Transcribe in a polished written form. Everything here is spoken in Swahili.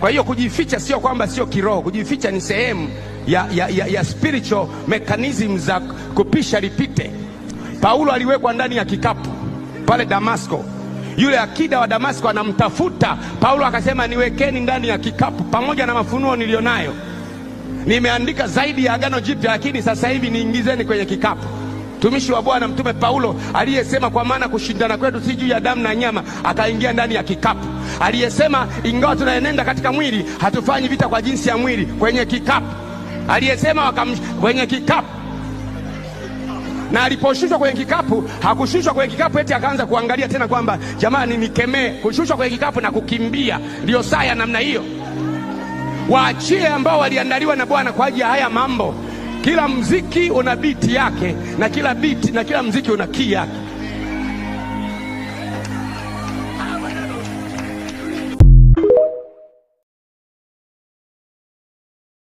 Kwa hiyo kujificha sio kwamba sio kiroho. Kujificha ni sehemu ya spiritual mechanism za kupisha lipite. Paulo aliwekwa ndani ya kikapu pale Damasko. Yule akida wa Damasko anamtafuta Paulo, akasema niwekeni ndani ya kikapu pamoja na mafunuo nilionayo. Nimeandika zaidi ya Agano Jipya, lakini sasa hivi niingizeni kwenye kikapu. Mtumishi wa Bwana Mtume Paulo aliyesema kwa maana kushindana kwetu si juu ya damu na nyama, akaingia ndani ya kikapu. Aliyesema ingawa tunaenenda katika mwili hatufanyi vita kwa jinsi ya mwili, kwenye kikapu. Aliyesema kwenye kikapu. Na aliposhushwa kwenye kikapu, hakushushwa kwenye kikapu eti akaanza kuangalia tena kwamba jamani nikemee. Kushushwa kwenye kikapu na kukimbia ndio saa ya namna hiyo. Waachie ambao waliandaliwa na Bwana kwa ajili ya haya mambo. Kila mziki una biti yake, na kila mziki una key yake.